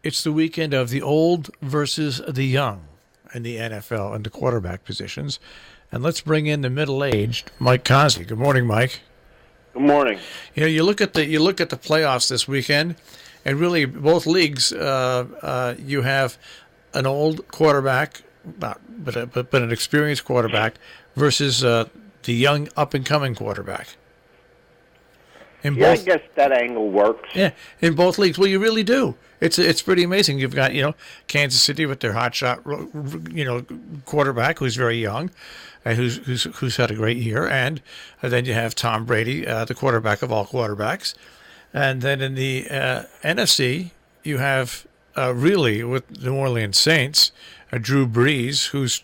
It's the weekend of the old versus the young in the NFL and the quarterback positions. And let's bring in the middle-aged Mike Cozzi. Good morning, Mike. Good morning. You know, you look at the playoffs this weekend, and really both leagues, you have an old quarterback, but an experienced quarterback, versus the young up-and-coming quarterback. I guess that angle works. Yeah, in both leagues. Well, you really do. It's pretty amazing. You've got, Kansas City with their hotshot, quarterback who's very young, and who's had a great year, and then you have Tom Brady, the quarterback of all quarterbacks, and then in the NFC you have really with New Orleans Saints, Drew Brees, who's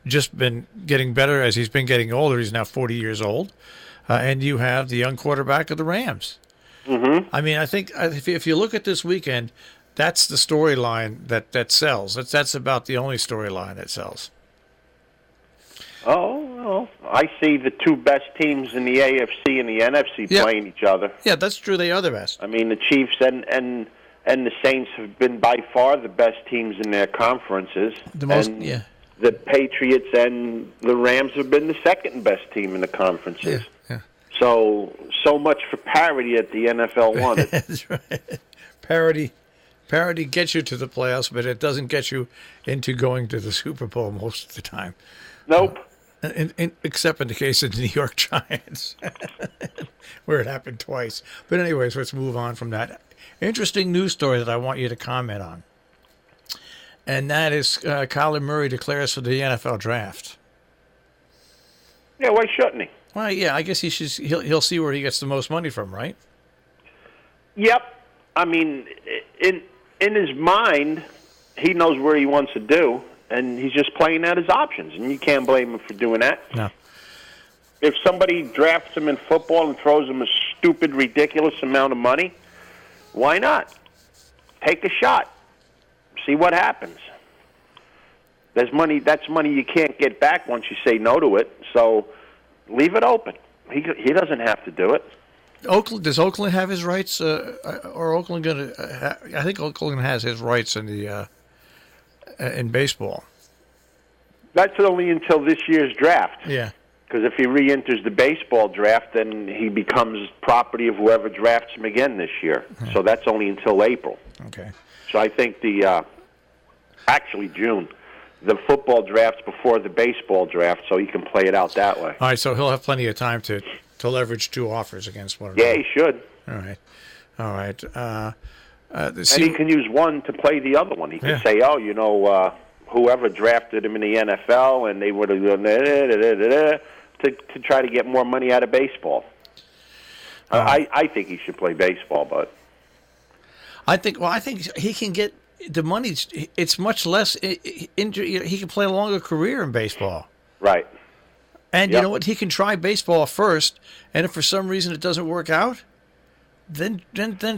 just been getting better as he's been getting older. He's now 40 years old. And you have the young quarterback of the Rams. Mm-hmm. I mean, I think if you look at this weekend, that's the storyline that sells. That's about the only storyline that sells. Oh, well, I see the two best teams in the AFC and the NFC playing each other. Yeah, that's true. They are the best. I mean, the Chiefs and the Saints have been by far the best teams in their conferences. The Patriots and the Rams have been the second best team in the conferences. Yeah. So much for parity at the NFL wanted. That's right. Parity gets you to the playoffs, but it doesn't get you into going to the Super Bowl most of the time. Nope. Except in the case of the New York Giants, where it happened twice. But anyways, let's move on from that. Interesting news story that I want you to comment on. And that is Kyler Murray declares for the NFL draft. Yeah, why shouldn't he? Well, yeah, I guess he'll see where he gets the most money from, right? Yep. I mean, in his mind, he knows where he wants to do, and he's just playing out his options, and you can't blame him for doing that. No. If somebody drafts him in football and throws him a stupid, ridiculous amount of money, why not? Take a shot. See what happens. There's money. That's money you can't get back once you say no to it. So leave it open. He doesn't have to do it. Does Oakland have his rights, or Oakland going to? I think Oakland has his rights in the in baseball. That's only until this year's draft. Yeah. Because if he re-enters the baseball draft, then he becomes property of whoever drafts him again this year. Yeah. So that's only until April. Okay. So I think actually June, the football draft's before the baseball draft, so he can play it out that way. All right, so he'll have plenty of time to leverage two offers against one another. Yeah, he should. All right. And he can use one to play the other one. He can say, whoever drafted him in the NFL, and they would have done to try to get more money out of baseball. I think he should play baseball, but I think he can get the money. It's much less injury. He can play a longer career in baseball. Right. And you know what? He can try baseball first, and if for some reason it doesn't work out, then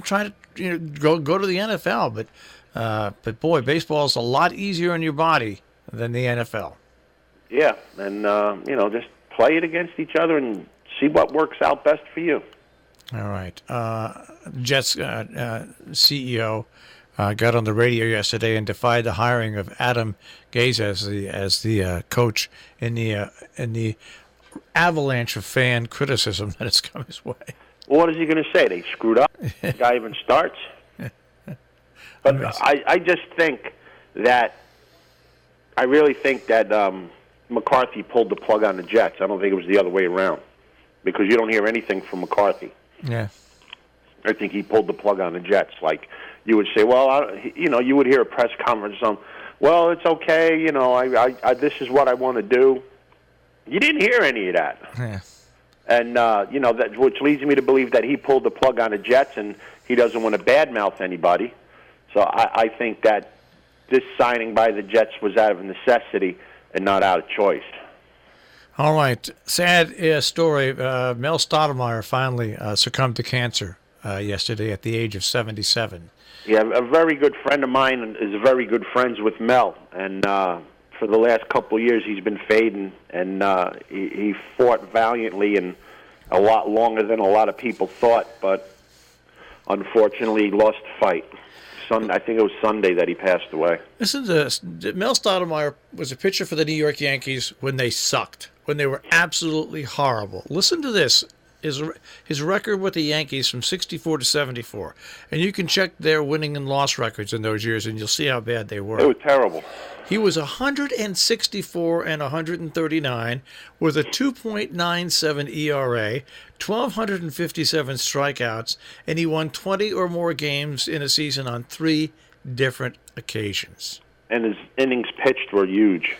try to go to the NFL. But boy, baseball is a lot easier on your body than the NFL. Yeah, and just play it against each other and see what works out best for you. All right. Jets CEO got on the radio yesterday and defied the hiring of Adam Gase as the coach in the avalanche of fan criticism that has come his way. Well, what is he going to say? They screwed up. The guy even starts. But I just think that I really think that McCarthy pulled the plug on the Jets. I don't think it was the other way around, because you don't hear anything from McCarthy. Yeah. I think he pulled the plug on the Jets. Like, you would say, well, you would hear a press conference on, well, it's okay, I this is what I want to do. You didn't hear any of that. Yeah. And, that which leads me to believe that he pulled the plug on the Jets and he doesn't want to badmouth anybody. So I think that this signing by the Jets was out of necessity and not out of choice. All right. Sad story. Mel Stoudemire finally succumbed to cancer yesterday at the age of 77. Yeah, a very good friend of mine is very good friends with Mel. And for the last couple of years, he's been fading. And he fought valiantly and a lot longer than a lot of people thought. But unfortunately, he lost the fight. I think it was Sunday that he passed away. Listen to this. Mel Stottlemyre was a pitcher for the New York Yankees when they sucked, when they were absolutely horrible. Listen to this. His record with the Yankees from 64 to 74. And you can check their winning and loss records in those years, and you'll see how bad they were. It was terrible. He was 164 and 139 with a 2.97 ERA, 1,257 strikeouts, and he won 20 or more games in a season on 3 different occasions. And his innings pitched were huge.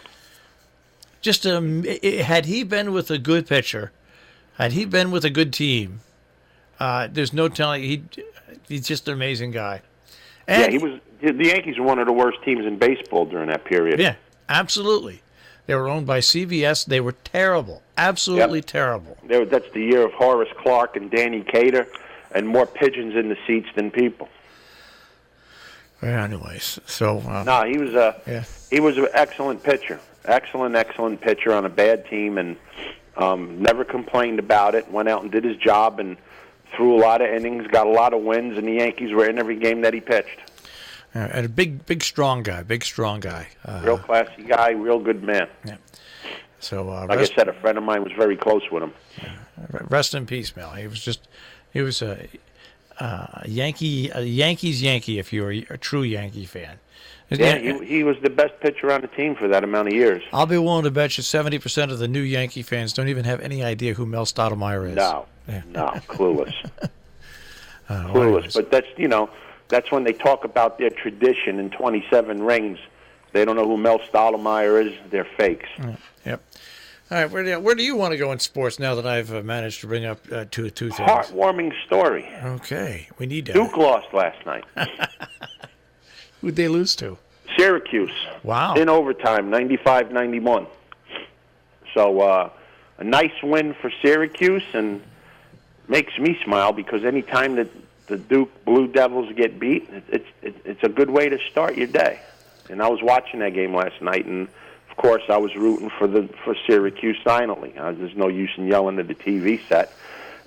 Just had he been with a good pitcher, had he been with a good team, there's no telling. He's just an amazing guy. And he was. The Yankees were one of the worst teams in baseball during that period. Yeah, absolutely. They were owned by CVS. They were terrible, absolutely terrible. That's the year of Horace Clark and Danny Cater, and more pigeons in the seats than people. Well, anyways, so he was an excellent pitcher, excellent pitcher on a bad team, and never complained about it. Went out and did his job and threw a lot of innings, got a lot of wins, and the Yankees were in every game that he pitched. And a big strong guy. Real classy guy, real good man. Yeah. So, like I said, a friend of mine was very close with him. Rest in peace, Mel. He was a Yankees Yankee. If you were a true Yankee fan. Yeah, he was the best pitcher on the team for that amount of years. I'll be willing to bet you 70% of the new Yankee fans don't even have any idea who Mel Stottlemyre is. No, clueless. Clueless. But that's when they talk about their tradition in 27 rings. They don't know who Mel Stottlemyre is. They're fakes. Yep. All right, where do you want to go in sports now that I've managed to bring up two things? Heartwarming story. Okay, we need that. Duke lost last night. Who'd they lose to? Syracuse. Wow. In overtime, 95-91. So a nice win for Syracuse, and makes me smile because any time that the Duke Blue Devils get beat, it's a good way to start your day. And I was watching that game last night, and of course I was rooting for Syracuse silently. There's no use in yelling at the TV set.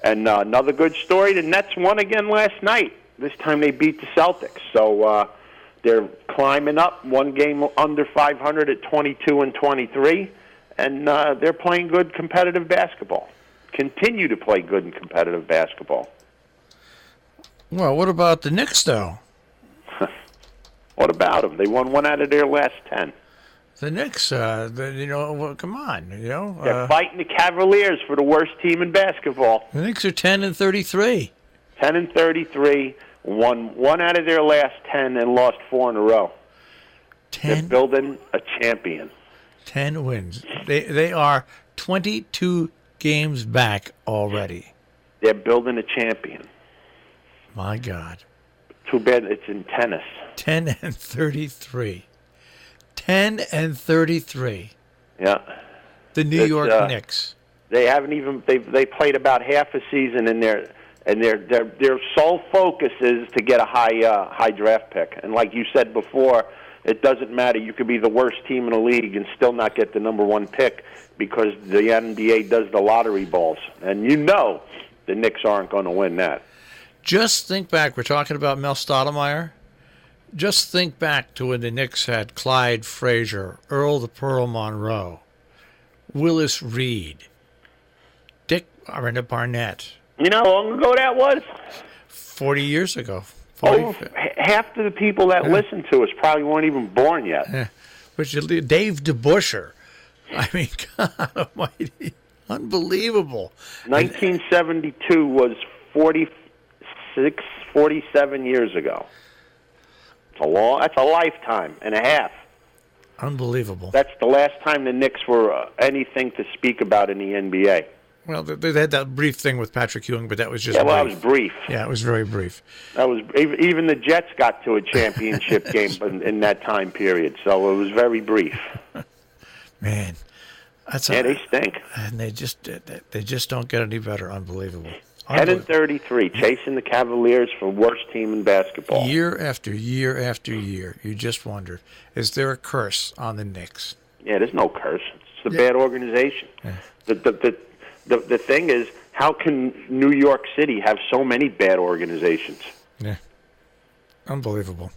And another good story: the Nets won again last night. This time they beat the Celtics. So they're climbing up, one game under 500 at 22-23, and they're playing good competitive basketball. Continue to play good and competitive basketball. Well, what about the Knicks, though? What about them? They won 1 out of their last 10. The Knicks, come on, They're fighting the Cavaliers for the worst team in basketball. The Knicks are 10-33. 10-33, won 1 out of their last 10 and lost 4 in a row. They're building a champion. 10 wins. They are 22 games back already. They're building a champion. My God. Too bad it's in tennis. 10-33. 10-33. Yeah. The New York Knicks. They haven't even they played about half a season in their their sole focus is to get a high draft pick. And like you said before, it doesn't matter. You could be the worst team in the league and still not get the number 1 pick because the NBA does the lottery balls. And the Knicks aren't going to win that. Just think back. We're talking about Mel Stottlemyre. Just think back to when the Knicks had Clyde Frazier, Earl the Pearl Monroe, Willis Reed, Dick Barnett. You know how long ago that was? 40 years ago. Half of the people that listen to us probably weren't even born yet. Yeah. Which is Dave DeBuscher. I mean, God almighty. Unbelievable. 1972 was 47 years ago. That's a lifetime and a half. Unbelievable. That's the last time the Knicks were anything to speak about in the NBA. Well, they had that brief thing with Patrick Ewing, but that was just brief. That was brief. Yeah, it was very brief. That was even the Jets got to a championship game in that time period, so it was very brief. Man, they stink, and they just don't get any better. Unbelievable. 10-33, chasing the Cavaliers for worst team in basketball. Year after year after year, you just wondered, is there a curse on the Knicks? Yeah, there's no curse. It's a bad organization. Yeah. The thing is, how can New York City have so many bad organizations? Yeah. Unbelievable.